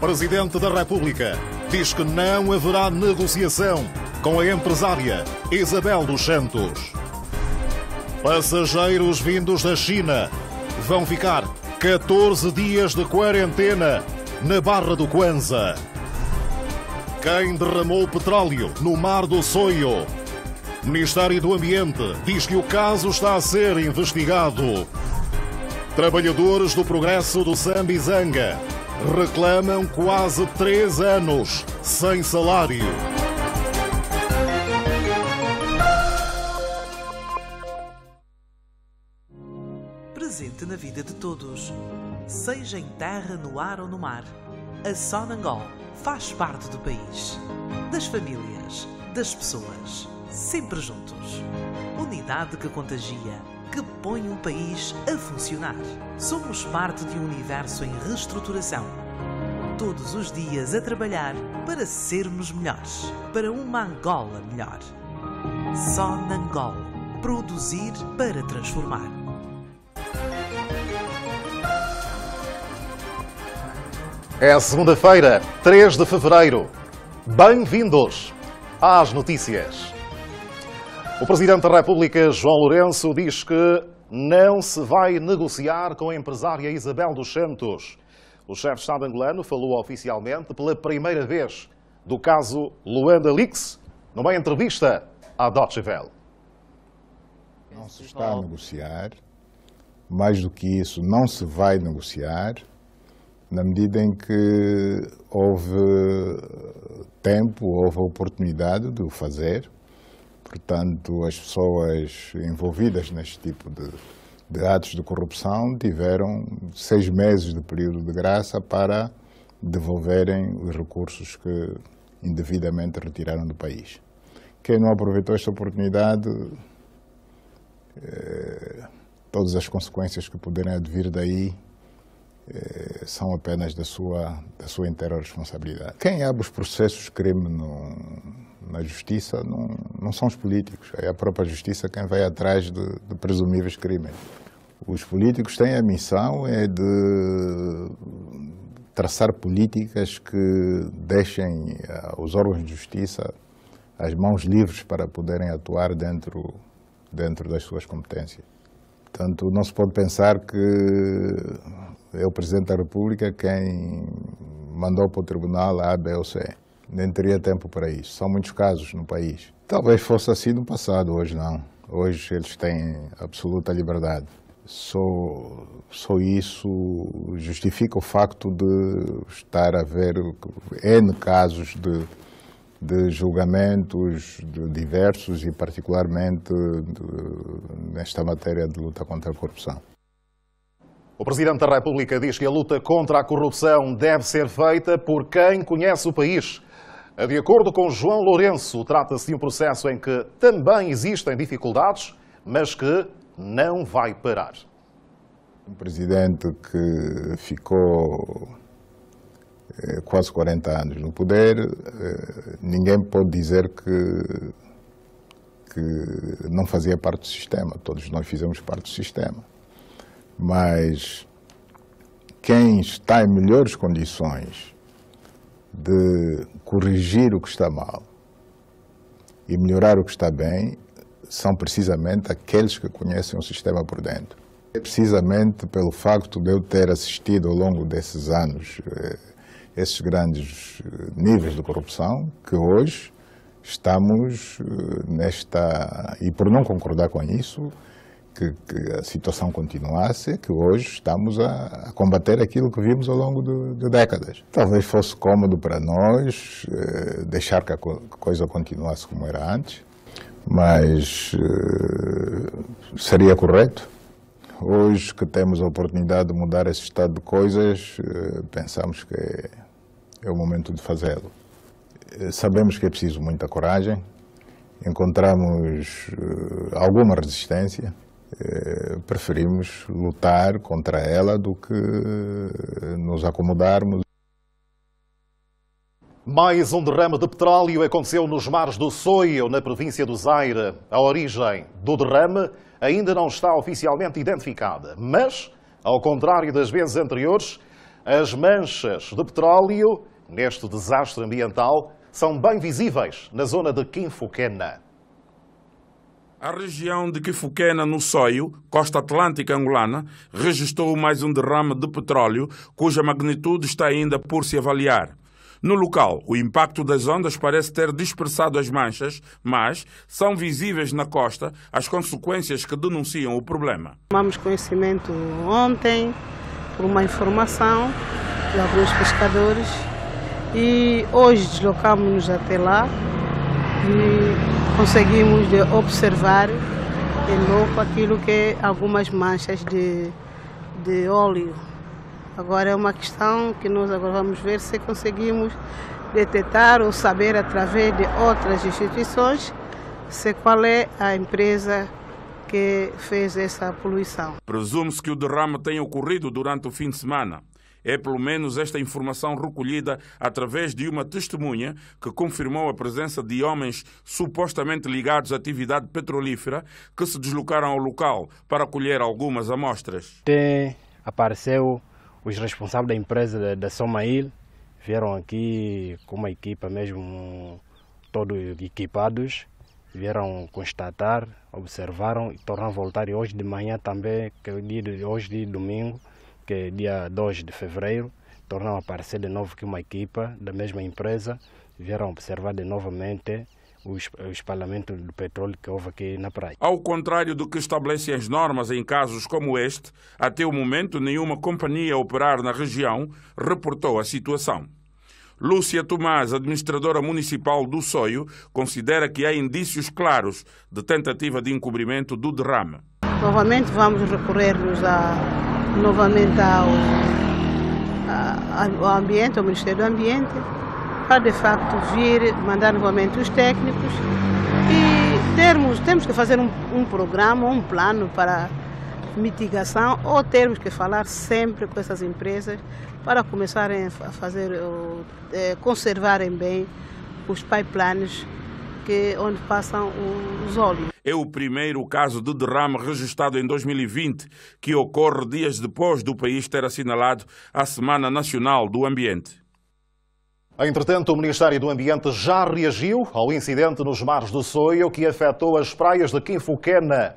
Presidente da República diz que não haverá negociação com a empresária Isabel dos Santos. Passageiros vindos da China vão ficar 14 dias de quarentena na Barra do Kwanza. Quem derramou petróleo no Mar do Soio? O Ministério do Ambiente diz que o caso está a ser investigado. Trabalhadores do Progresso do Sambizanga reclamam quase 3 anos sem salário. Presente na vida de todos, seja em terra, no ar ou no mar, a Sonangol faz parte do país, das famílias, das pessoas, sempre juntos. Unidade que contagia, que põe um país a funcionar. Somos parte de um universo em reestruturação. Todos os dias a trabalhar para sermos melhores, para uma Angola melhor. Sonangol. Produzir para transformar. É segunda-feira, 3 de fevereiro. Bem-vindos às notícias. O Presidente da República, João Lourenço, diz que não se vai negociar com a empresária Isabel dos Santos. O chefe de Estado angolano falou oficialmente pela primeira vez do caso Luanda Leaks numa entrevista à Deutsche Welle. Não se está a negociar, mais do que isso, não se vai negociar, na medida em que houve tempo, houve oportunidade de o fazer. Portanto, as pessoas envolvidas neste tipo de atos de corrupção tiveram 6 meses de período de graça para devolverem os recursos que indevidamente retiraram do país. Quem não aproveitou esta oportunidade, todas as consequências que poderem advir daí são apenas da sua inteira responsabilidade. Quem abre os processos de crime na justiça não são os políticos, é a própria justiça quem vai atrás de presumíveis crimes. Os políticos têm a missão de traçar políticas que deixem os órgãos de justiça as mãos livres para poderem atuar dentro das suas competências. Portanto, não se pode pensar que é o Presidente da República quem mandou para o tribunal A, B ou C. Nem teria tempo para isso. São muitos casos no país. Talvez fosse assim no passado, hoje não. Hoje eles têm absoluta liberdade. Só isso justifica o facto de estar a haver N casos de julgamentos diversos e particularmente nesta matéria de luta contra a corrupção. O Presidente da República diz que a luta contra a corrupção deve ser feita por quem conhece o país. De acordo com João Lourenço, trata-se de um processo em que também existem dificuldades, mas que não vai parar. Um presidente que ficou quase 40 anos no poder, ninguém pode dizer que não fazia parte do sistema. Todos nós fizemos parte do sistema. Mas quem está em melhores condições de corrigir o que está mal e melhorar o que está bem são precisamente aqueles que conhecem o sistema por dentro. É precisamente pelo facto de eu ter assistido ao longo desses anos esses grandes níveis de corrupção que hoje estamos nesta... E por não concordar com isso, que a situação continuasse, que hoje estamos a combater aquilo que vimos ao longo de décadas. Talvez fosse cômodo para nós deixar que a coisa continuasse como era antes, mas seria correto. Hoje que temos a oportunidade de mudar esse estado de coisas, pensamos que é o momento de fazê-lo. Sabemos que é preciso muita coragem, encontramos alguma resistência, preferimos lutar contra ela do que nos acomodarmos. Mais um derrame de petróleo aconteceu nos mares do Soio, na província do Zaire. A origem do derrame ainda não está oficialmente identificada, mas, ao contrário das vezes anteriores, As manchas de petróleo neste desastre ambiental são bem visíveis na zona de Quinfuquena. A região de Quinfuquena, no Soio, costa atlântica angolana, registrou mais um derrame de petróleo, cuja magnitude está ainda por se avaliar. No local, o impacto das ondas parece ter dispersado as manchas, mas são visíveis na costa as consequências que denunciam o problema. Tomamos conhecimento ontem, por uma informação de alguns pescadores, e hoje deslocamos-nos até lá e conseguimos observar de novo aquilo que é algumas manchas de óleo. Agora é uma questão que nós agora vamos ver se conseguimos detectar ou saber através de outras instituições se qual é a empresa que fez essa poluição. Presume-se que o derrame tenha ocorrido durante o fim de semana. É pelo menos esta informação recolhida através de uma testemunha que confirmou a presença de homens supostamente ligados à atividade petrolífera que se deslocaram ao local para colher algumas amostras. Apareceu os responsáveis da empresa da Somail, vieram aqui com uma equipa mesmo, todos equipados, vieram constatar, observaram e tornaram a voltar. E hoje de manhã também, que é o dia de hoje, de domingo, que é dia 2 de fevereiro, tornaram a aparecer de novo aqui uma equipa da mesma empresa, vieram observar de novamente o espalhamento do petróleo que houve aqui na praia. Ao contrário do que estabelecem as normas em casos como este, até o momento nenhuma companhia a operar na região reportou a situação. Lúcia Tomás, administradora municipal do Soio, considera que há indícios claros de tentativa de encobrimento do derrame. Novamente vamos recorrer-nos novamente ao ambiente, ao Ministério do Ambiente, para de facto vir, mandar novamente os técnicos e temos que fazer um programa, um plano para mitigação, ou termos que falar sempre com essas empresas para começarem a fazer, conservarem bem os pipelines onde passam os óleos. É o primeiro caso de derrame registrado em 2020, que ocorre dias depois do país ter assinalado a Semana Nacional do Ambiente. Entretanto, o Ministério do Ambiente já reagiu ao incidente nos mares do Soio que afetou as praias de Quinfuquena.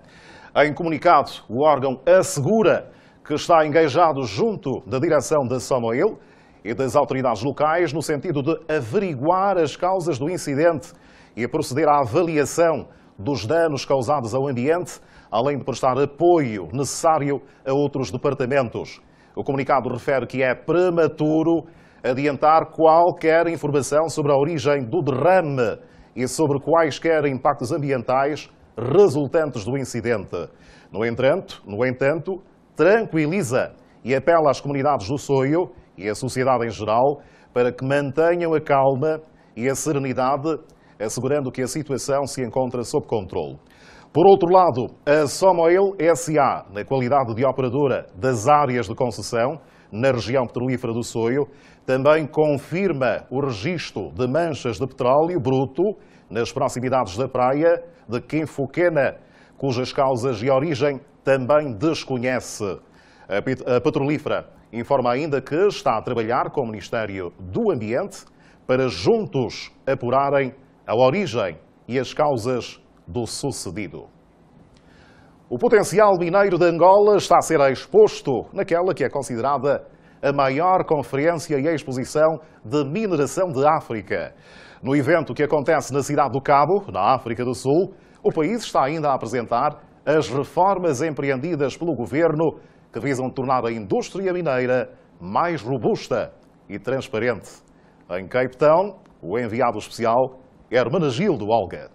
Em comunicado, o órgão assegura que está engajado junto da direção da Somail e das autoridades locais no sentido de averiguar as causas do incidente e proceder à avaliação dos danos causados ao ambiente, além de prestar apoio necessário a outros departamentos. O comunicado refere que é prematuro adiantar qualquer informação sobre a origem do derrame e sobre quaisquer impactos ambientais resultantes do incidente. No entanto, tranquiliza e apela às comunidades do Soio e à sociedade em geral para que mantenham a calma e a serenidade, assegurando que a situação se encontra sob controle. Por outro lado, a Somail SA, na qualidade de operadora das áreas de concessão na região petrolífera do Soio, também confirma o registro de manchas de petróleo bruto nas proximidades da praia de Quinfuquena, cujas causas e origem também desconhece. A petrolífera informa ainda que está a trabalhar com o Ministério do Ambiente para juntos apurarem a origem e as causas do sucedido. O potencial mineiro de Angola está a ser exposto naquela que é considerada a maior conferência e exposição de mineração de África. No evento que acontece na cidade do Cabo, na África do Sul, o país está ainda a apresentar as reformas empreendidas pelo governo que visam tornar a indústria mineira mais robusta e transparente. Em Cape Town, o enviado especial Hermenegildo Olga.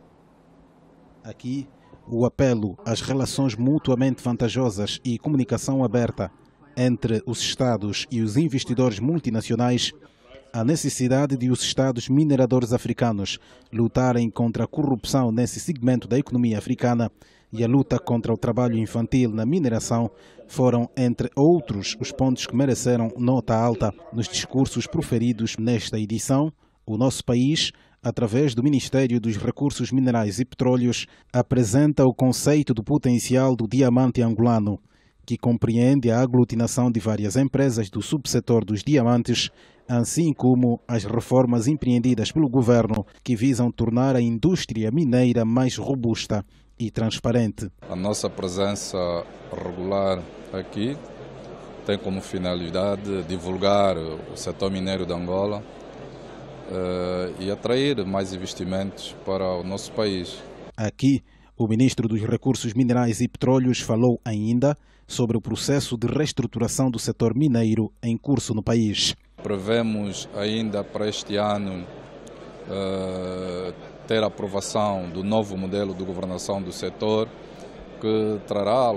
Aqui, o apelo às relações mutuamente vantajosas e comunicação aberta entre os Estados e os investidores multinacionais, a necessidade de os Estados mineradores africanos lutarem contra a corrupção nesse segmento da economia africana e a luta contra o trabalho infantil na mineração foram, entre outros, os pontos que mereceram nota alta nos discursos proferidos nesta edição. O nosso país, através do Ministério dos Recursos Minerais e Petróleos, apresenta o conceito do potencial do diamante angolano, que compreende a aglutinação de várias empresas do subsetor dos diamantes, assim como as reformas empreendidas pelo governo que visam tornar a indústria mineira mais robusta e transparente. A nossa presença regular aqui tem como finalidade divulgar o setor mineiro de Angola e atrair mais investimentos para o nosso país. Aqui, o ministro dos Recursos Minerais e Petróleos falou ainda sobre o processo de reestruturação do setor mineiro em curso no país. Prevemos ainda para este ano ter a aprovação do novo modelo de governação do setor, que trará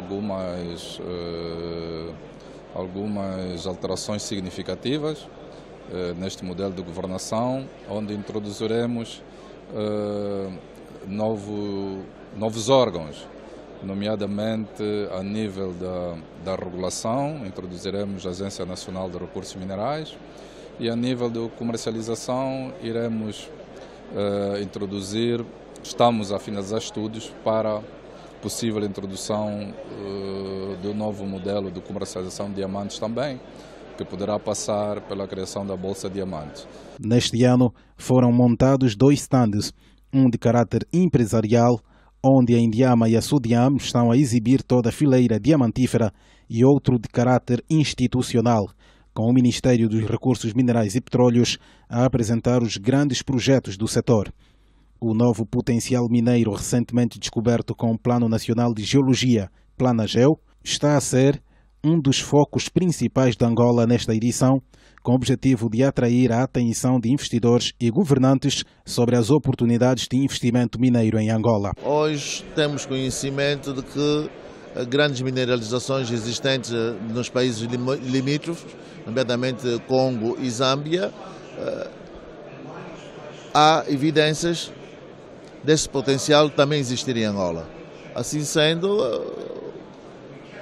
algumas alterações significativas neste modelo de governação, onde introduziremos novos órgãos, nomeadamente a nível da regulação, introduziremos a Agência Nacional de Recursos Minerais, e a nível de comercialização iremos introduzir, estamos a finalizar estudos para possível introdução do novo modelo de comercialização de diamantes também, que poderá passar pela criação da Bolsa Diamantes. Neste ano foram montados 2 stands, um de caráter empresarial, onde a Indiama e a Sudiam estão a exibir toda a fileira diamantífera, e outro de caráter institucional, com o Ministério dos Recursos Minerais e Petróleos a apresentar os grandes projetos do setor. O novo potencial mineiro recentemente descoberto com o Plano Nacional de Geologia, Planagel, está a ser um dos focos principais de Angola nesta edição, com o objetivo de atrair a atenção de investidores e governantes sobre as oportunidades de investimento mineiro em Angola. Hoje temos conhecimento de que grandes mineralizações existentes nos países limítrofes, nomeadamente Congo e Zâmbia, há evidências desse potencial também existir em Angola. Assim sendo,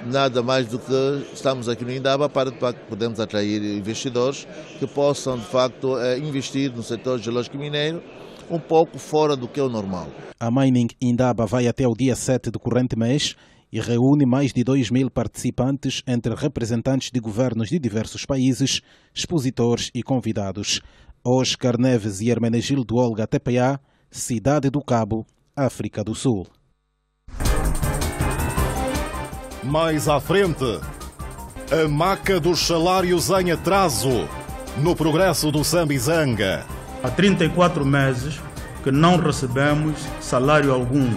nada mais do que estamos aqui no Indaba para podermos atrair investidores que possam, de facto, investir no setor geológico mineiro um pouco fora do que é o normal. A Mining Indaba vai até o dia 7 do corrente mês e reúne mais de 2.000 participantes entre representantes de governos de diversos países, expositores e convidados. Oscar Neves e Hermenegildo Olga TPA, Cidade do Cabo, África do Sul. Mais à frente, a maca dos salários em atraso no progresso do Sambizanga. Há 34 meses que não recebemos salário algum.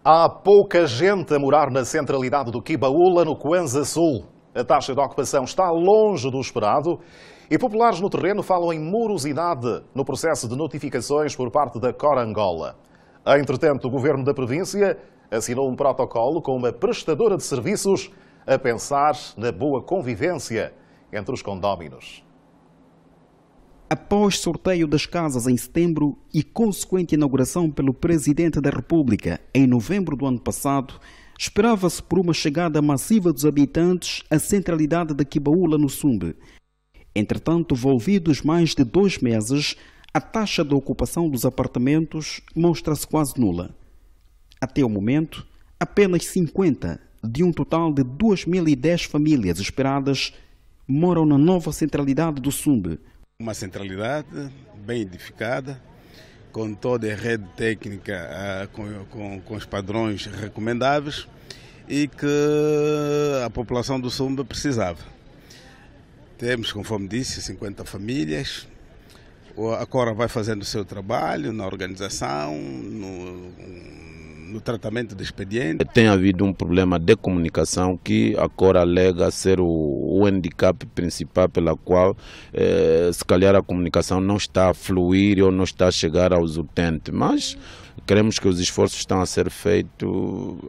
Há pouca gente a morar na centralidade do Quibaúla, no Kwanza Sul. A taxa de ocupação está longe do esperado e populares no terreno falam em morosidade no processo de notificações por parte da Cor Angola. Entretanto, o governo da província assinou um protocolo com uma prestadora de serviços a pensar na boa convivência entre os condóminos. Após sorteio das casas em setembro e consequente inauguração pelo Presidente da República em novembro do ano passado, esperava-se por uma chegada massiva dos habitantes à centralidade da Quibaúla, no Sumbe. Entretanto, envolvidos mais de 2 meses, a taxa de ocupação dos apartamentos mostra-se quase nula. Até o momento, apenas 50 de um total de 2.010 famílias esperadas moram na nova centralidade do Sumbe. Uma centralidade bem edificada, com toda a rede técnica, com os padrões recomendáveis e que a população do Sumbe precisava. Temos, conforme disse, 50 famílias. A Cora vai fazendo o seu trabalho na organização, no tratamento do expediente. Tem havido um problema de comunicação que a Cora alega ser o handicap principal pela qual se calhar a comunicação não está a fluir ou não está a chegar aos utentes, mas queremos que os esforços estão a ser feitos,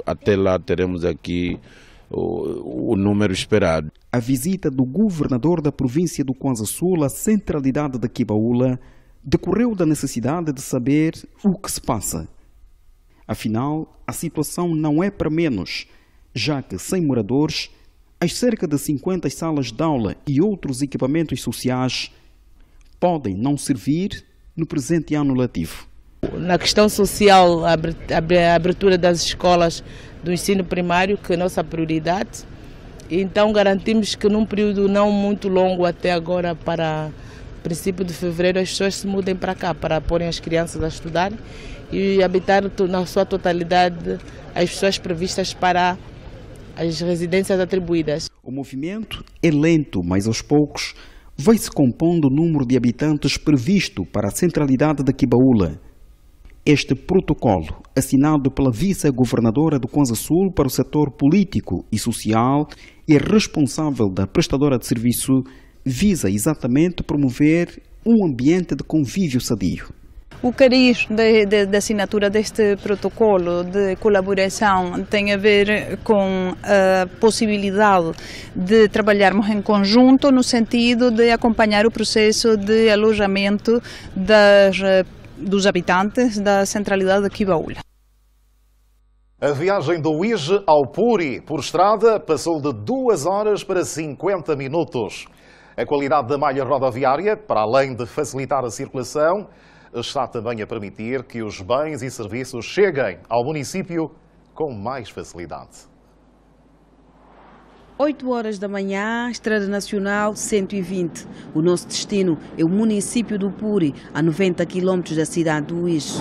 até lá teremos aqui o número esperado. A visita do governador da província do Kwanza Sul à centralidade da Quibaúla decorreu da necessidade de saber o que se passa. Afinal, a situação não é para menos, já que sem moradores, as cerca de 50 salas de aula e outros equipamentos sociais podem não servir no presente ano letivo. na questão social, a abertura das escolas do ensino primário, que é a nossa prioridade. Então garantimos que num período não muito longo até agora, para princípio de fevereiro, as pessoas se mudem para cá, para porem as crianças a estudar e habitar na sua totalidade as pessoas previstas para as residências atribuídas. O movimento é lento, mas aos poucos vai se compondo o número de habitantes previsto para a centralidade de Quibaúla. Este protocolo, assinado pela vice-governadora do Kwanza Sul para o setor político e social e responsável da prestadora de serviço, visa exatamente promover um ambiente de convívio sadio. O cariz da assinatura deste protocolo de colaboração tem a ver com a possibilidade de trabalharmos em conjunto no sentido de acompanhar o processo de alojamento dos habitantes da centralidade de Quibaúla. A viagem do Uíge ao Puri por estrada passou de 2 horas para 50 minutos. A qualidade da malha rodoviária, para além de facilitar a circulação, está também a permitir que os bens e serviços cheguem ao município com mais facilidade. 8 horas da manhã, Estrada Nacional 120. O nosso destino é o município do Puri, a 90 km da cidade do Uíge.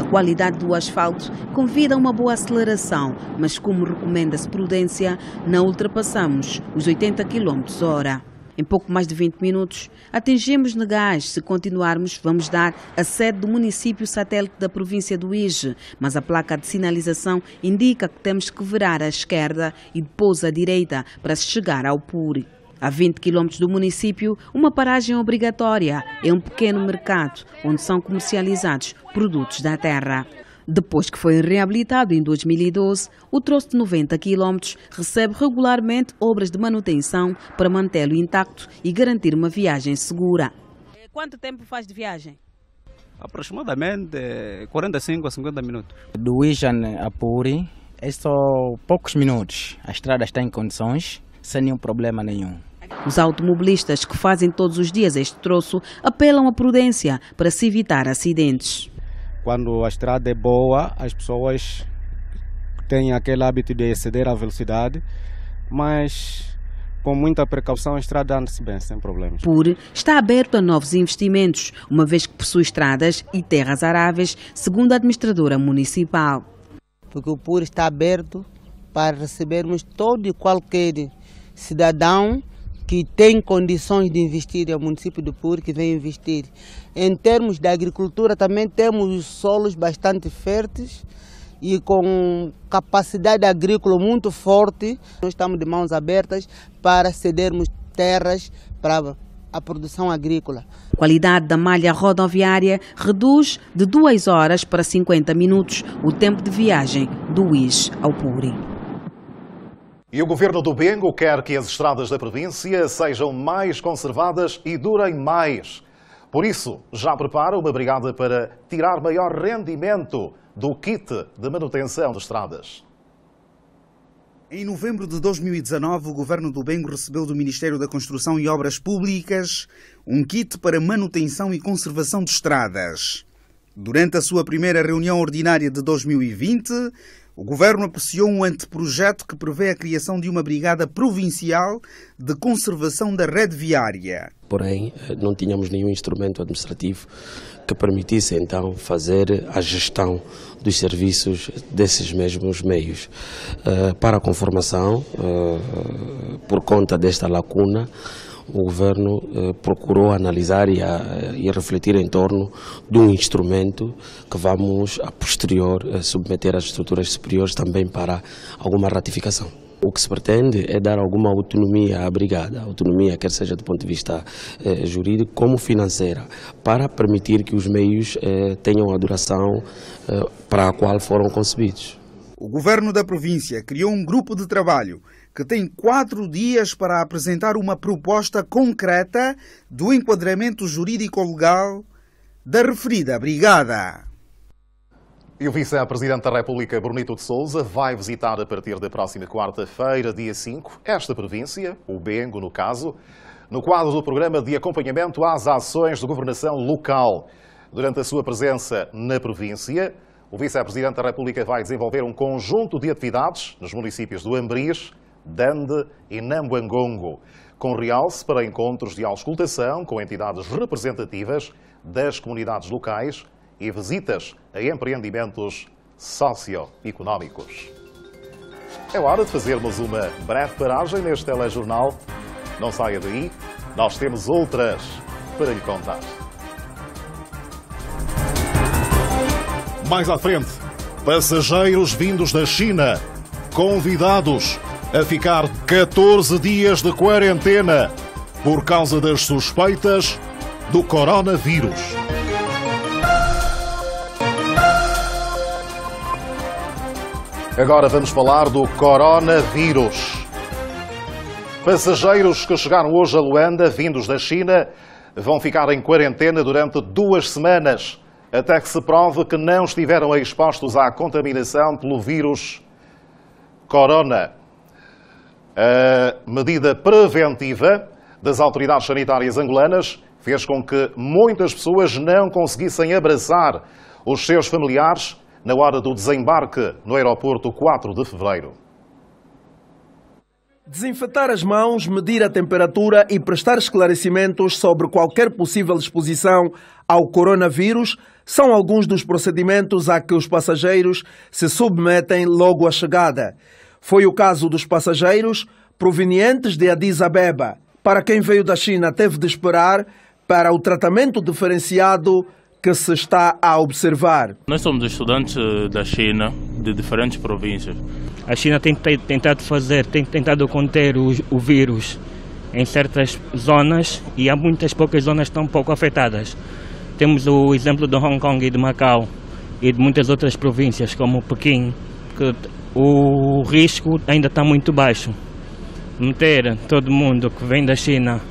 A qualidade do asfalto convida a uma boa aceleração, mas como recomenda-se prudência, não ultrapassamos os 80 km/h. Em pouco mais de 20 minutos, atingimos Negás. Se continuarmos, vamos dar a sede do município satélite da província do Uíge, mas a placa de sinalização indica que temos que virar à esquerda e depois à direita para se chegar ao Puri. A 20 km do município, uma paragem obrigatória é um pequeno mercado onde são comercializados produtos da terra. Depois que foi reabilitado em 2012, o troço de 90 km recebe regularmente obras de manutenção para mantê-lo intacto e garantir uma viagem segura. Quanto tempo faz de viagem? Aproximadamente 45 a 50 minutos. Do Uíge a Puri é só poucos minutos. A estrada está em condições, sem nenhum problema nenhum. Os automobilistas que fazem todos os dias este troço apelam à prudência para se evitar acidentes. Quando a estrada é boa, as pessoas têm aquele hábito de exceder a velocidade, mas com muita precaução a estrada anda-se bem, sem problemas. Puri está aberto a novos investimentos, uma vez que possui estradas e terras aráveis, segundo a administradora municipal. Porque o Puri está aberto para recebermos todo e qualquer cidadão que tem condições de investir, é o município do Puri que vem investir. Em termos de agricultura também temos solos bastante férteis e com capacidade agrícola muito forte. Nós estamos de mãos abertas para cedermos terras para a produção agrícola. A qualidade da malha rodoviária reduz de 2 horas para 50 minutos o tempo de viagem do Uíge ao Puri. E o governo do Bengo quer que as estradas da província sejam mais conservadas e durem mais. Por isso, já prepara uma brigada para tirar maior rendimento do kit de manutenção de estradas. Em novembro de 2019, o governo do Bengo recebeu do Ministério da Construção e Obras Públicas um kit para manutenção e conservação de estradas. Durante a sua primeira reunião ordinária de 2020, o governo apreciou um anteprojeto que prevê a criação de uma brigada provincial de conservação da rede viária. Porém, não tínhamos nenhum instrumento administrativo que permitisse então fazer a gestão dos serviços desses mesmos meios. Para a conformação, por conta desta lacuna, o governo procurou analisar e refletir em torno de um instrumento que vamos, a posterior, submeter às estruturas superiores também para alguma ratificação. O que se pretende é dar alguma autonomia à brigada, autonomia quer seja do ponto de vista jurídico como financeira, para permitir que os meios tenham a duração para a qual foram concebidos. O governo da província criou um grupo de trabalho que tem 4 dias para apresentar uma proposta concreta do enquadramento jurídico-legal da referida brigada. E o vice-presidente da República, Bonito de Sousa, vai visitar a partir da próxima quarta-feira, dia 5, esta província, o Bengo no caso, no quadro do programa de acompanhamento às ações de governação local. Durante a sua presença na província, o Vice-Presidente da República vai desenvolver um conjunto de atividades nos municípios do Ambriz, Dande e Nambuangongo, com realce para encontros de auscultação com entidades representativas das comunidades locais e visitas a empreendimentos socioeconómicos. É hora de fazermos uma breve paragem neste telejornal. Não saia daí, nós temos outras para lhe contar. Mais à frente, passageiros vindos da China, convidados a ficar 14 dias de quarentena por causa das suspeitas do coronavírus. Agora vamos falar do coronavírus. Passageiros que chegaram hoje a Luanda, vindos da China, vão ficar em quarentena durante 2 semanas, até que se prove que não estiveram expostos à contaminação pelo vírus corona. A medida preventiva das autoridades sanitárias angolanas fez com que muitas pessoas não conseguissem abraçar os seus familiares na hora do desembarque no aeroporto 4 de fevereiro. Desinfetar as mãos, medir a temperatura e prestar esclarecimentos sobre qualquer possível exposição ao coronavírus são alguns dos procedimentos a que os passageiros se submetem logo à chegada. Foi o caso dos passageiros provenientes de Addis Abeba. Para quem veio da China, teve de esperar para o tratamento diferenciado que se está a observar. Nós somos estudantes da China, de diferentes províncias. A China tem tentado conter o vírus em certas zonas e há muitas poucas zonas que estão pouco afetadas. Temos o exemplo de Hong Kong e de Macau e de muitas outras províncias, como Pequim, que o risco ainda está muito baixo. Meter todo mundo que vem da China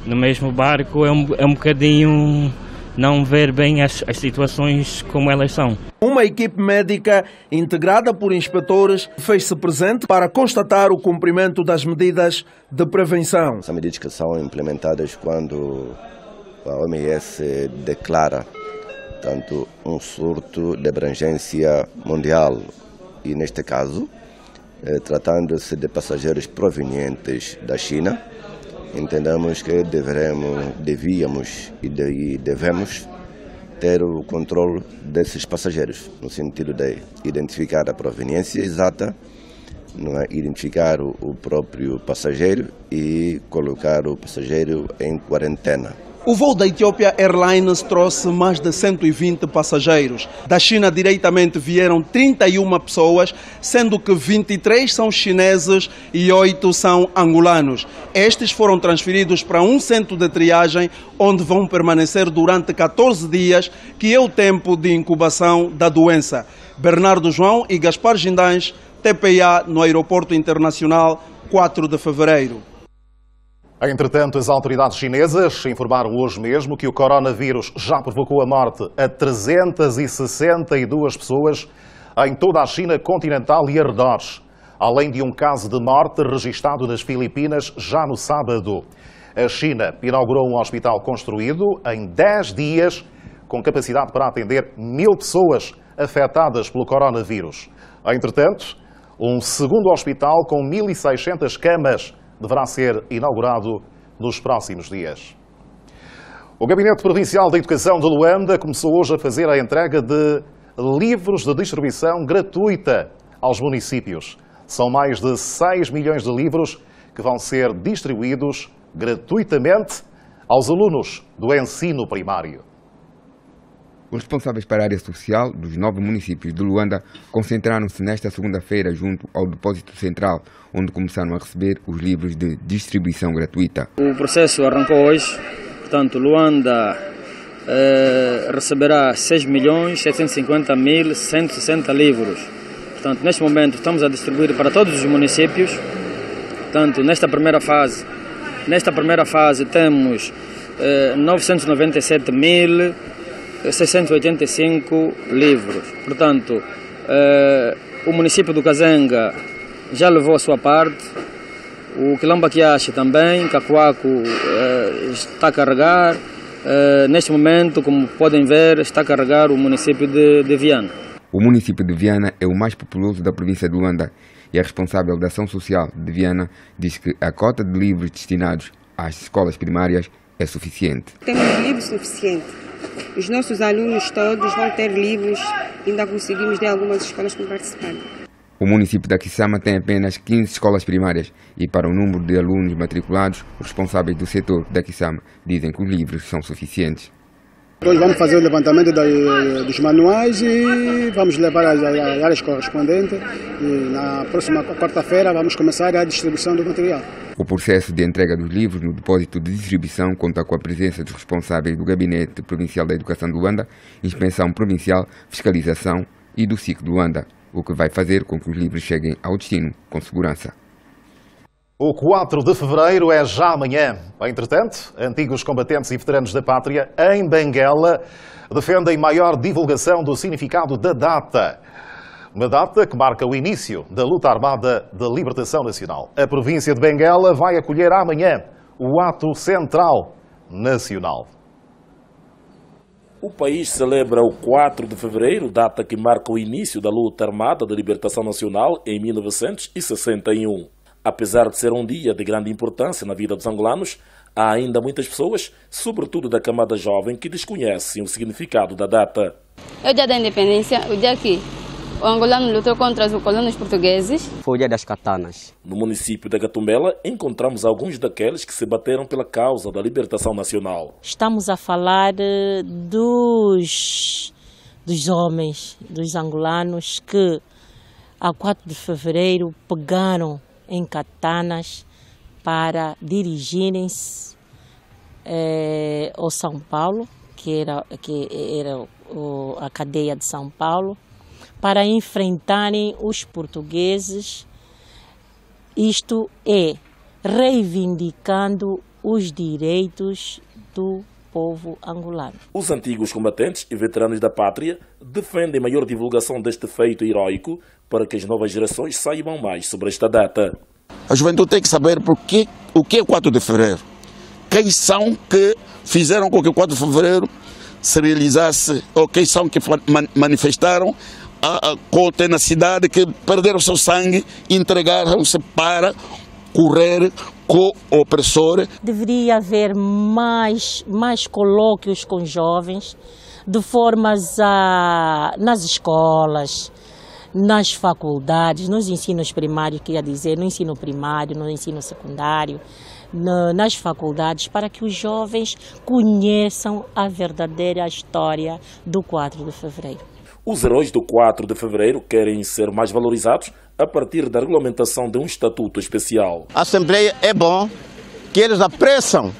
no mesmo barco é um bocadinho não ver bem as situações como elas são. Uma equipe médica integrada por inspetores fez-se presente para constatar o cumprimento das medidas de prevenção. São medidas que são implementadas quando a OMS declara tanto um surto de abrangência mundial e, neste caso, tratando-se de passageiros provenientes da China, entendemos que devíamos e devemos ter o controle desses passageiros, no sentido de identificar a proveniência exata, não é? Identificar o próprio passageiro e colocar o passageiro em quarentena. O voo da Ethiopia Airlines trouxe mais de 120 passageiros. Da China diretamente vieram 31 pessoas, sendo que 23 são chineses e 8 são angolanos. Estes foram transferidos para um centro de triagem, onde vão permanecer durante 14 dias, que é o tempo de incubação da doença. Bernardo João e Gaspar Gindães, TPA, no Aeroporto Internacional 4 de fevereiro. Entretanto, as autoridades chinesas informaram hoje mesmo que o coronavírus já provocou a morte a 362 pessoas em toda a China continental e arredores, além de um caso de morte registado nas Filipinas já no sábado. A China inaugurou um hospital construído em 10 dias com capacidade para atender 1000 pessoas afetadas pelo coronavírus. Entretanto, um segundo hospital com 1600 camas deverá ser inaugurado nos próximos dias. O Gabinete Provincial da Educação de Luanda começou hoje a fazer a entrega de livros de distribuição gratuita aos municípios. São mais de 6 milhões de livros que vão ser distribuídos gratuitamente aos alunos do ensino primário. Os responsáveis para a área social dos 9 municípios de Luanda concentraram-se nesta segunda-feira junto ao depósito central, onde começaram a receber os livros de distribuição gratuita. O processo arrancou hoje, portanto, Luanda receberá 6.750.160 livros. Portanto, neste momento estamos a distribuir para todos os municípios. Portanto, nesta primeira fase temos 997.685 livros. Portanto, o município do Kazenga já levou a sua parte, o Quilamba Quiache também, Cacoaco está a carregar, Neste momento, como podem ver, está a carregar o município de Viana. O município de Viana é o mais populoso da província de Luanda e a responsável da ação social de Viana diz que a cota de livros destinados às escolas primárias é suficiente. Temos livros suficientes. Os nossos alunos todos vão ter livros, ainda conseguimos de algumas escolas para participar. O município da Kisama tem apenas 15 escolas primárias e para o número de alunos matriculados, os responsáveis do setor da Kisama dizem que os livros são suficientes. Hoje vamos fazer o levantamento dos manuais e vamos levar às áreas correspondentes e na próxima quarta-feira vamos começar a distribuição do material. O processo de entrega dos livros no depósito de distribuição conta com a presença dos responsáveis do Gabinete Provincial da Educação de Luanda, Inspeção Provincial, Fiscalização e do SIC de Luanda, o que vai fazer com que os livros cheguem ao destino com segurança. O 4 de fevereiro é já amanhã. Entretanto, antigos combatentes e veteranos da pátria, em Benguela, defendem maior divulgação do significado da data. Uma data que marca o início da luta armada de libertação nacional. A província de Benguela vai acolher amanhã o ato central nacional. O país celebra o 4 de fevereiro, data que marca o início da luta armada de libertação nacional em 1961. Apesar de ser um dia de grande importância na vida dos angolanos, há ainda muitas pessoas, sobretudo da camada jovem, que desconhecem o significado da data. É o dia da independência, o dia que o angolano lutou contra os colonos portugueses. Foi o dia das katanas. No município da Gatumbela, encontramos alguns daqueles que se bateram pela causa da libertação nacional. Estamos a falar dos homens, dos angolanos que a 4 de fevereiro pegaram em katanas para dirigirem-se ao São Paulo, que era a cadeia de São Paulo, para enfrentarem os portugueses, isto é, reivindicando os direitos do povo angolano. Os antigos combatentes e veteranos da pátria defendem maior divulgação deste feito heroico para que as novas gerações saibam mais sobre esta data. A juventude tem que saber o que é 4 de fevereiro. Quem são que fizeram com que o 4 de fevereiro se realizasse, ou quem são que manifestaram com tenacidade, que perderam seu sangue e entregaram-se para correr com o opressor. Deveria haver mais colóquios com jovens, de formas nas escolas, nas faculdades, nos ensinos primários, queria dizer, no ensino primário, no ensino secundário, nas faculdades, para que os jovens conheçam a verdadeira história do 4 de fevereiro. Os heróis do 4 de fevereiro querem ser mais valorizados a partir da regulamentação de um estatuto especial. A Assembleia é bom que eles apressam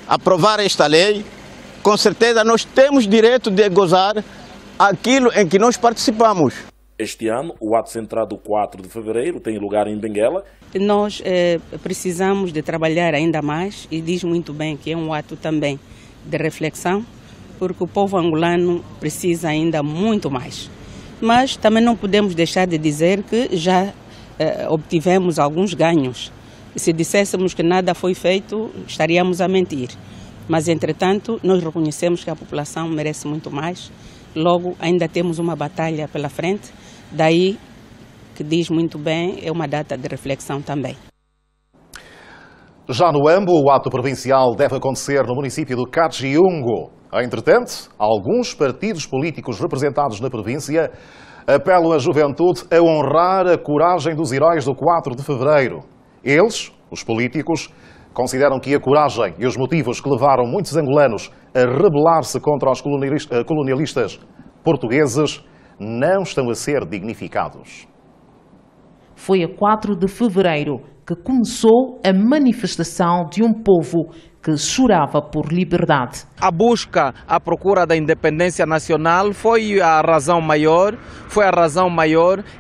aprovar esta lei. Com certeza nós temos direito de gozar aquilo em que nós participamos. Este ano, o ato centrado 4 de fevereiro tem lugar em Benguela. Nós precisamos de trabalhar ainda mais e diz muito bem que é um ato também de reflexão, porque o povo angolano precisa ainda muito mais. Mas também não podemos deixar de dizer que já obtivemos alguns ganhos. Se disséssemos que nada foi feito, estaríamos a mentir. Mas, entretanto, nós reconhecemos que a população merece muito mais. Logo, ainda temos uma batalha pela frente. Daí, que diz muito bem, é uma data de reflexão também. Já no Ambo, o ato provincial deve acontecer no município do Caxiungo. Entretanto, alguns partidos políticos representados na província apelam a juventude a honrar a coragem dos heróis do 4 de fevereiro. Eles, os políticos, consideram que a coragem e os motivos que levaram muitos angolanos a rebelar-se contra os colonialistas portugueses não estão a ser dignificados. Foi a 4 de fevereiro que começou a manifestação de um povo que chorava por liberdade. A busca, a procura da independência nacional foi a razão maior,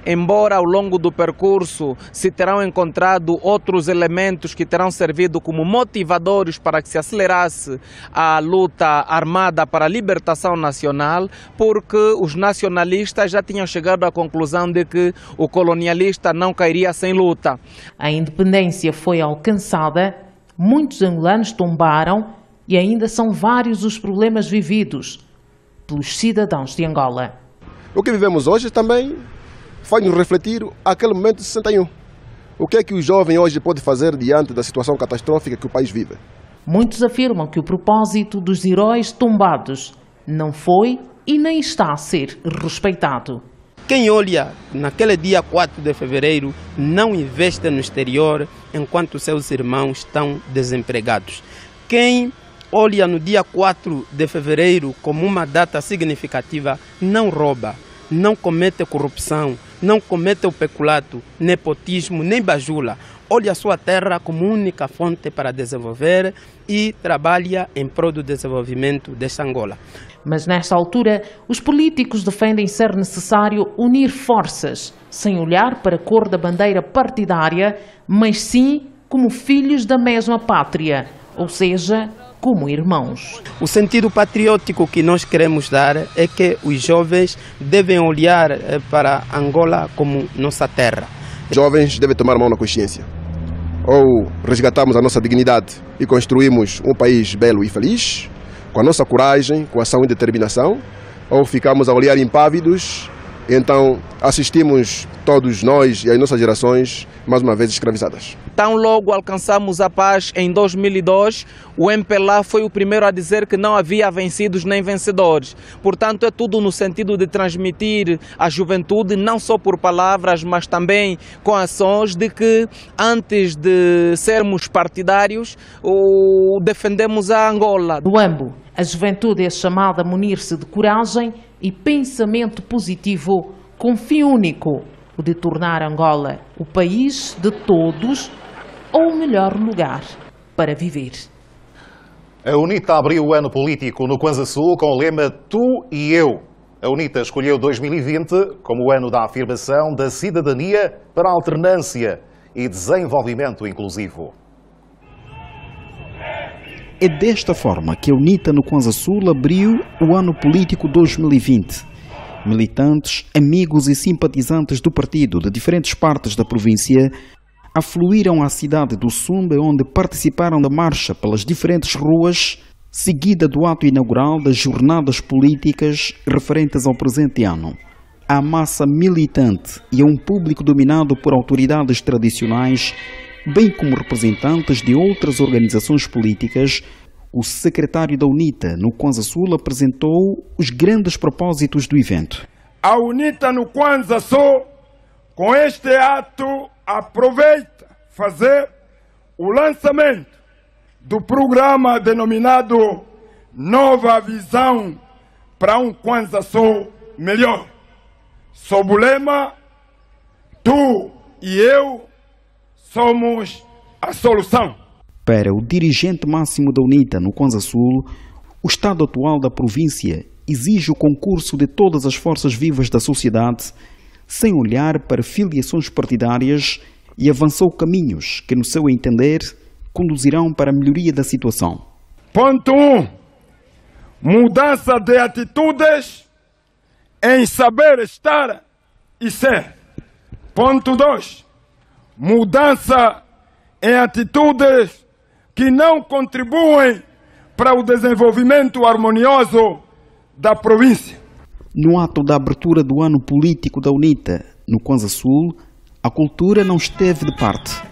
embora ao longo do percurso se terão encontrado outros elementos que terão servido como motivadores para que se acelerasse a luta armada para a libertação nacional, porque os nacionalistas já tinham chegado à conclusão de que o colonialista não cairia sem luta. A independência foi alcançada, muitos angolanos tombaram, E ainda são vários os problemas vividos pelos cidadãos de Angola. O que vivemos hoje também faz-nos refletir aquele momento de 61. O que é que o jovem hoje pode fazer diante da situação catastrófica que o país vive? Muitos afirmam que o propósito dos heróis tombados não foi e nem está a ser respeitado. Quem olha naquele dia 4 de fevereiro não investe no exterior enquanto seus irmãos estão desempregados. Quem olha no dia 4 de fevereiro como uma data significativa não rouba, não comete corrupção, não comete o peculato, nepotismo, nem bajula. Olha a sua terra como única fonte para desenvolver e trabalha em prol do desenvolvimento desta Angola. Mas nesta altura, os políticos defendem ser necessário unir forças, sem olhar para a cor da bandeira partidária, mas sim como filhos da mesma pátria, ou seja, como irmãos. O sentido patriótico que nós queremos dar é que os jovens devem olhar para Angola como nossa terra. Jovens devem tomar mão na consciência. Ou resgatamos a nossa dignidade e construímos um país belo e feliz, com a nossa coragem, com ação e determinação, ou ficamos a olhar impávidos, então assistimos todos nós e as nossas gerações mais uma vez escravizadas. Tão logo alcançamos a paz em 2002, o MPLA foi o primeiro a dizer que não havia vencidos nem vencedores. Portanto, é tudo no sentido de transmitir à juventude, não só por palavras, mas também com ações, de que antes de sermos partidários, defendemos a Angola. No Ambo, a juventude é chamada a munir-se de coragem e pensamento positivo, com fim único, o de tornar Angola o país de todos ou o melhor lugar para viver. A UNITA abriu o ano político no Kwanza Sul com o lema Tu e Eu. A UNITA escolheu 2020 como o ano da afirmação da cidadania para a alternância e desenvolvimento inclusivo. É desta forma que a UNITA no Kwanza Sul abriu o ano político 2020. Militantes, amigos e simpatizantes do partido de diferentes partes da província afluíram à cidade do Sumbe, onde participaram da marcha pelas diferentes ruas, seguida do ato inaugural das jornadas políticas referentes ao presente ano. À massa militante e a um público dominado por autoridades tradicionais, bem como representantes de outras organizações políticas, o secretário da UNITA no Kwanza Sul apresentou os grandes propósitos do evento. A UNITA no Kwanza Sul, com este ato, aproveita fazer o lançamento do programa denominado Nova Visão para um Kwanza Sul melhor. Sob o lema Tu e Eu somos a solução. Para o dirigente máximo da UNITA no Kwanza Sul, o estado atual da província exige o concurso de todas as forças vivas da sociedade, sem olhar para filiações partidárias, e avançou caminhos que, no seu entender, conduzirão para a melhoria da situação. Ponto 1. Mudança de atitudes em saber estar e ser. Ponto 2. Mudança em atitudes que não contribuem para o desenvolvimento harmonioso da província. No ato da abertura do ano político da UNITA no Kwanza Sul, a cultura não esteve de parte.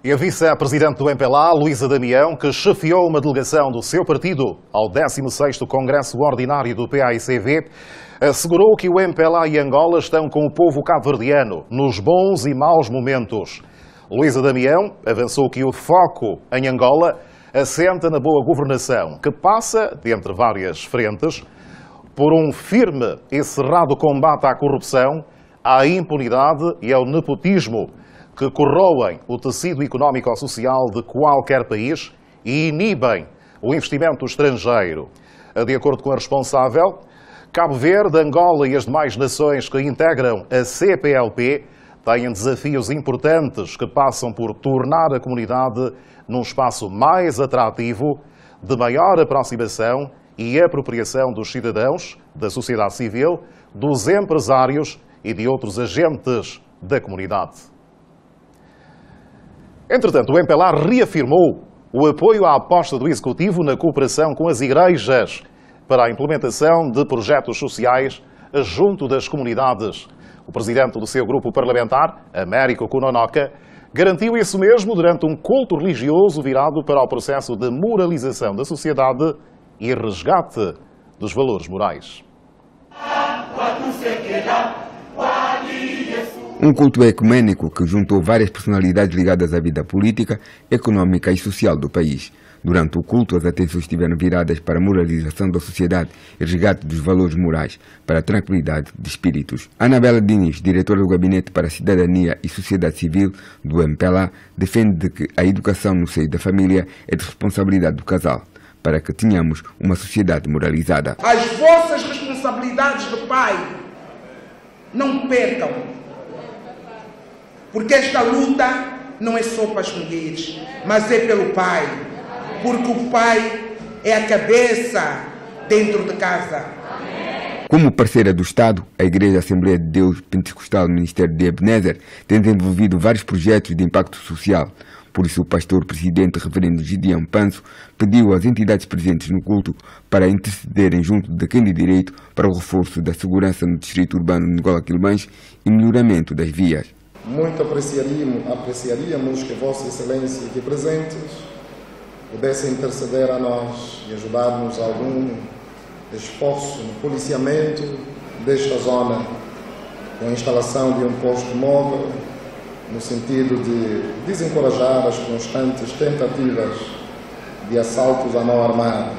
E a vice-presidente do MPLA, Luísa Damião, que chefiou uma delegação do seu partido ao 16º Congresso Ordinário do PAICV, assegurou que o MPLA e Angola estão com o povo cabo-verdiano nos bons e maus momentos. Luísa Damião avançou que o foco em Angola assenta na boa governação, que passa, dentre várias frentes, por um firme e cerrado combate à corrupção, à impunidade e ao nepotismo, que corroem o tecido económico-social de qualquer país e inibem o investimento estrangeiro. De acordo com a responsável, Cabo Verde, Angola e as demais nações que integram a CPLP têm desafios importantes que passam por tornar a comunidade num espaço mais atrativo, de maior aproximação e apropriação dos cidadãos, da sociedade civil, dos empresários e de outros agentes da comunidade. Entretanto, o MPLA reafirmou o apoio à aposta do Executivo na cooperação com as igrejas para a implementação de projetos sociais junto das comunidades. O presidente do seu grupo parlamentar, Américo Kononoka, garantiu isso mesmo durante um culto religioso virado para o processo de moralização da sociedade e resgate dos valores morais. Um culto ecumênico que juntou várias personalidades ligadas à vida política, econômica e social do país. Durante o culto, as atenções estiveram viradas para a moralização da sociedade e resgate dos valores morais, para a tranquilidade de espíritos. Anabela Diniz, diretora do Gabinete para a Cidadania e Sociedade Civil do MPLA, defende que a educação no seio da família é de responsabilidade do casal, para que tenhamos uma sociedade moralizada. As vossas responsabilidades de pai não percam, porque esta luta não é só para as mulheres, mas é pelo pai, porque o pai é a cabeça dentro de casa. Como parceira do Estado, a Igreja Assembleia de Deus Pentecostal Ministério de Ebenezer tem desenvolvido vários projetos de impacto social. Por isso, o pastor-presidente, reverendo Gideon Panso, pediu às entidades presentes no culto para intercederem junto de quem de direito para o reforço da segurança no distrito urbano de Ngola Quilmães e melhoramento das vias. Muito apreciaríamos que Vossa Excelência aqui presentes pudesse interceder a nós e ajudar-nos a algum esforço no policiamento desta zona, com a instalação de um posto móvel, no sentido de desencorajar as constantes tentativas de assaltos à mão armada,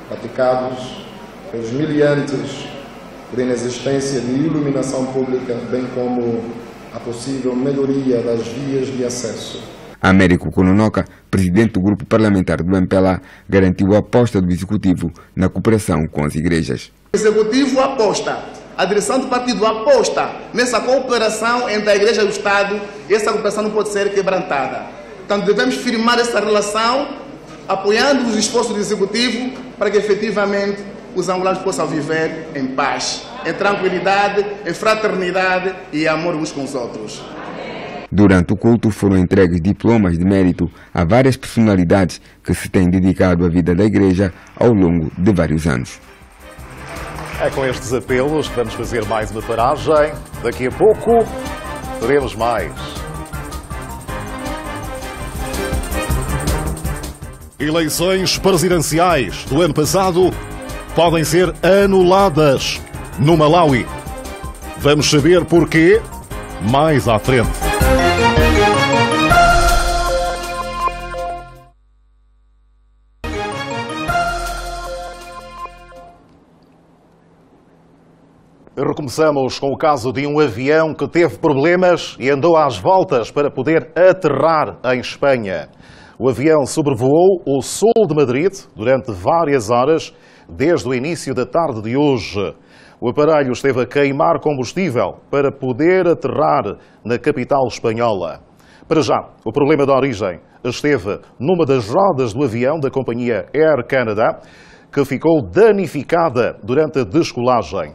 praticados pelos miliantes, por inexistência de iluminação pública, bem como a possível melhoria das vias de acesso. Américo Kononoka, presidente do grupo parlamentar do MPLA, garantiu a aposta do Executivo na cooperação com as igrejas. O Executivo aposta, a direção do partido aposta nessa cooperação entre a Igreja e o Estado, e essa cooperação não pode ser quebrantada. Portanto, devemos firmar essa relação, apoiando os esforços do Executivo para que efetivamente os angolanos possam viver em paz, em tranquilidade, em fraternidade e amor uns com os outros. Durante o culto foram entregues diplomas de mérito a várias personalidades que se têm dedicado à vida da Igreja ao longo de vários anos. É com estes apelos que vamos fazer mais uma paragem. Daqui a pouco teremos mais. Eleições presidenciais do ano passado podem ser anuladas no Malawi. Vamos saber porquê mais à frente. Recomeçamos com o caso de um avião que teve problemas e andou às voltas para poder aterrar em Espanha. O avião sobrevoou o sul de Madrid durante várias horas, desde o início da tarde de hoje. O aparelho esteve a queimar combustível para poder aterrar na capital espanhola. Para já, o problema de origem esteve numa das rodas do avião da companhia Air Canada, que ficou danificada durante a descolagem.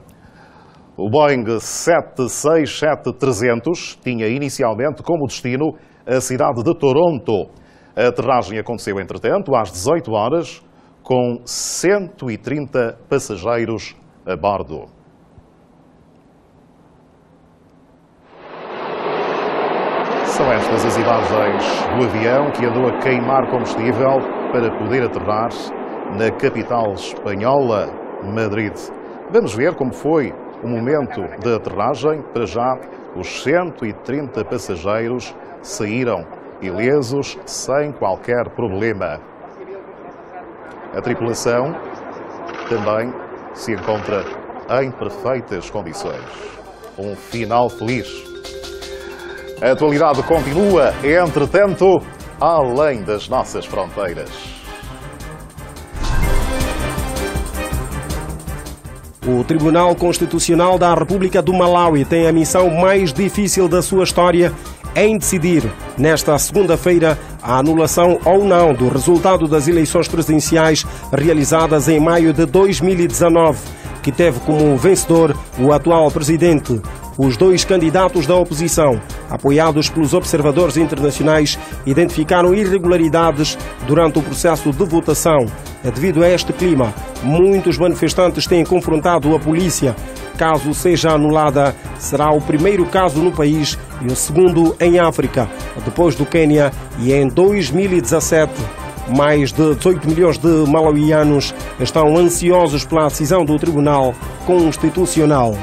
O Boeing 767-300 tinha inicialmente como destino a cidade de Toronto. A aterragem aconteceu, entretanto, às 18 horas, com 130 passageiros a bordo. São estas as imagens do avião que andou a queimar combustível para poder aterrar na capital espanhola, Madrid. Vamos ver como foi o momento da aterragem. Para já, os 130 passageiros saíram ilesos, sem qualquer problema. A tripulação também se encontra em perfeitas condições. Um final feliz. A atualidade continua, entretanto, além das nossas fronteiras. O Tribunal Constitucional da República do Malawi tem a missão mais difícil da sua história em decidir, nesta segunda-feira, a anulação ou não do resultado das eleições presidenciais realizadas em maio de 2019, que teve como vencedor o atual presidente. Os dois candidatos da oposição, apoiados pelos observadores internacionais, identificaram irregularidades durante o processo de votação. Devido a este clima, muitos manifestantes têm confrontado a polícia. Caso seja anulada, será o primeiro caso no país e o segundo em África, depois do Quênia, e em 2017. Mais de 18 milhões de malauianos estão ansiosos pela decisão do Tribunal Constitucional.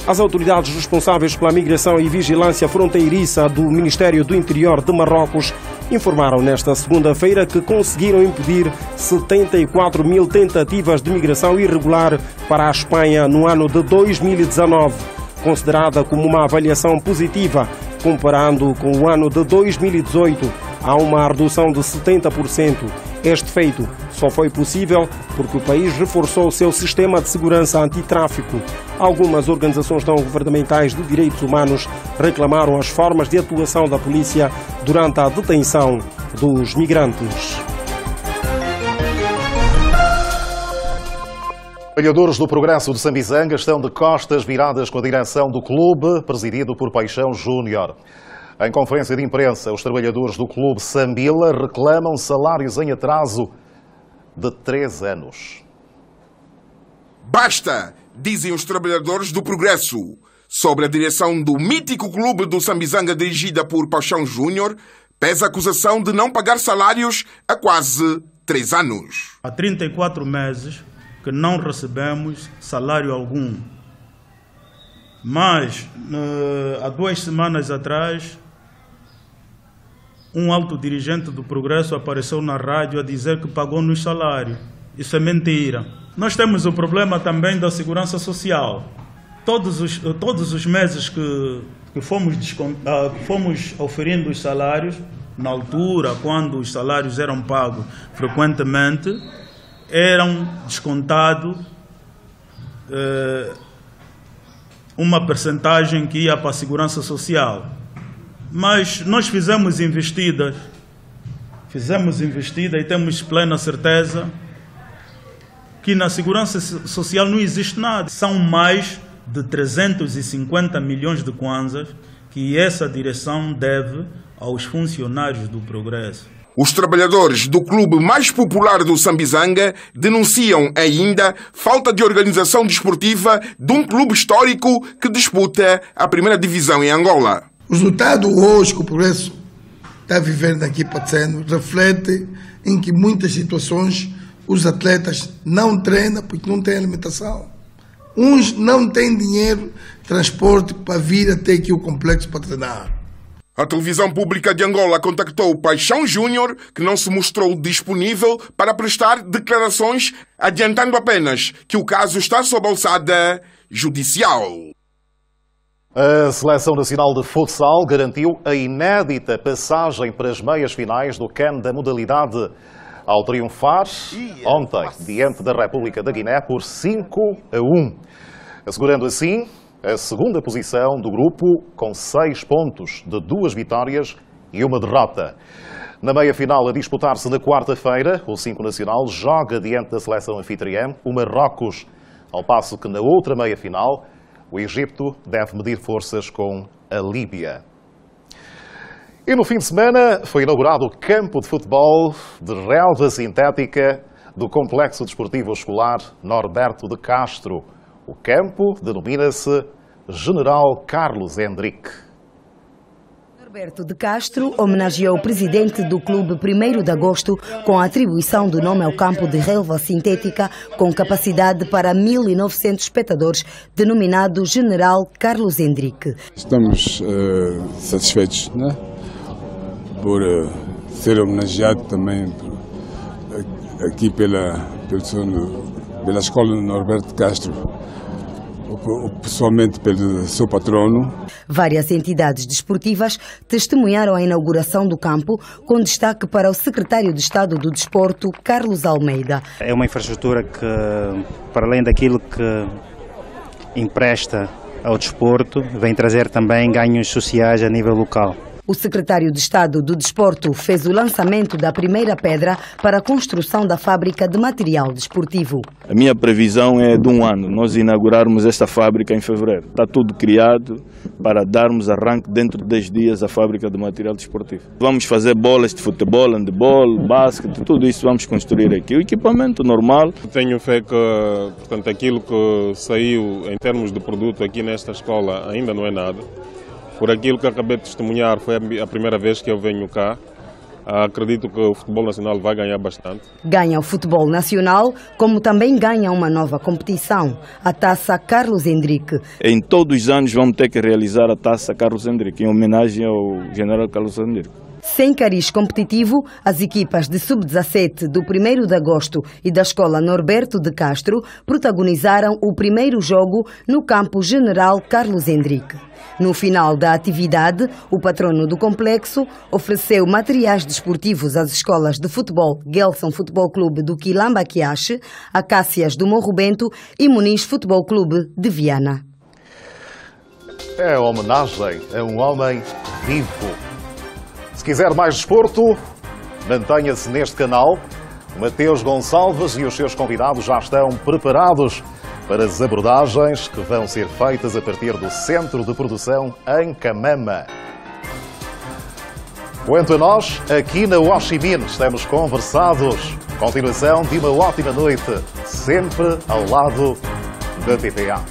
As autoridades responsáveis pela migração e vigilância fronteiriça do Ministério do Interior de Marrocos informaram nesta segunda-feira que conseguiram impedir 74 mil tentativas de migração irregular para a Espanha no ano de 2019, considerada como uma avaliação positiva, comparando com o ano de 2018, há uma redução de 70%. Este feito só foi possível porque o país reforçou o seu sistema de segurança antitráfico. Algumas organizações não governamentais de direitos humanos reclamaram as formas de atuação da polícia durante a detenção dos migrantes. Trabalhadores do Progresso de Sambizanga estão de costas viradas com a direção do clube, presidido por Paixão Júnior. Em conferência de imprensa, os trabalhadores do clube Sambila reclamam salários em atraso de 3 anos. Basta, dizem os trabalhadores do Progresso. Sobre a direção do mítico clube do Sambizanga, dirigida por Paixão Júnior, pesa a acusação de não pagar salários há quase 3 anos. Há 34 meses que não recebemos salário algum. Mas, há 2 semanas atrás, um alto dirigente do Progresso apareceu na rádio a dizer que pagou-nos salário. Isso é mentira. Nós temos o problema também da segurança social. Todos os meses que fomos oferindo os salários, na altura, quando os salários eram pagos frequentemente, eram descontados uma percentagem que ia para a segurança social. Mas nós fizemos investida e temos plena certeza que na segurança social não existe nada. São mais de 350 milhões de kwanzas que essa direção deve aos funcionários do Progresso. Os trabalhadores do clube mais popular do Sambizanga denunciam ainda falta de organização desportiva de um clube histórico que disputa a primeira divisão em Angola. O resultado hoje que o Progresso está vivendo aqui parecendo reflete em que muitas situações os atletas não treinam porque não têm alimentação. Uns não têm dinheiro, transporte para vir até aqui o complexo para treinar. A televisão pública de Angola contactou o Paixão Júnior, que não se mostrou disponível para prestar declarações, adiantando apenas que o caso está sob alçada judicial. A Seleção Nacional de Futsal garantiu a inédita passagem para as meias finais do CAN da modalidade, ao triunfar ontem diante da República da Guiné por 5-1, assegurando assim a segunda posição do grupo com 6 pontos de 2 vitórias e 1 derrota. Na meia-final a disputar-se na quarta-feira, o 5 Nacional joga diante da seleção anfitriã, o Marrocos, ao passo que na outra meia-final o Egito deve medir forças com a Líbia. E no fim de semana foi inaugurado o campo de futebol de relva sintética do Complexo Desportivo Escolar Norberto de Castro. O campo denomina-se General Carlos Hendrick. Norberto de Castro homenageou o presidente do clube 1º de agosto com a atribuição do nome ao campo de relva sintética com capacidade para 1.900 espectadores, denominado General Carlos Hendrick. Estamos satisfeitos, né? Por ser homenageado também aqui pela escola Norberto de Castro, pessoalmente pelo seu patrono. Várias entidades desportivas testemunharam a inauguração do campo, com destaque para o secretário de Estado do Desporto, Carlos Almeida. É uma infraestrutura que, para além daquilo que empresta ao desporto, vem trazer também ganhos sociais a nível local. O secretário de Estado do Desporto fez o lançamento da primeira pedra para a construção da fábrica de material desportivo. A minha previsão é de 1 ano, nós inaugurarmos esta fábrica em fevereiro. Está tudo criado para darmos arranque dentro de 10 dias à fábrica de material desportivo. Vamos fazer bolas de futebol, handebol, basquete, tudo isso vamos construir aqui. O equipamento normal. Tenho fé que, portanto, aquilo que saiu em termos de produto aqui nesta escola ainda não é nada. Por aquilo que acabei de testemunhar, foi a primeira vez que eu venho cá. Acredito que o futebol nacional vai ganhar bastante. Ganha o futebol nacional, como também ganha uma nova competição, a Taça Carlos Hendrick. Em todos os anos vamos ter que realizar a Taça Carlos Hendrick, em homenagem ao general Carlos Hendrick. Sem cariz competitivo, as equipas de sub-17 do 1º de agosto e da Escola Norberto de Castro protagonizaram o primeiro jogo no campo General Carlos Hendrick. No final da atividade, o patrono do complexo ofereceu materiais desportivos às escolas de futebol Gelson Futebol Clube do Quilamba Quiache, Acácias do Morro Bento e Muniz Futebol Clube de Viana. É homenagem a um homem vivo. Se quiser mais desporto, mantenha-se neste canal. Mateus Gonçalves e os seus convidados já estão preparados para as abordagens que vão ser feitas a partir do Centro de Produção em Camama. Quanto a nós, aqui na Ho Chi Minh estamos conversados. Continuação de uma ótima noite, sempre ao lado da TPA.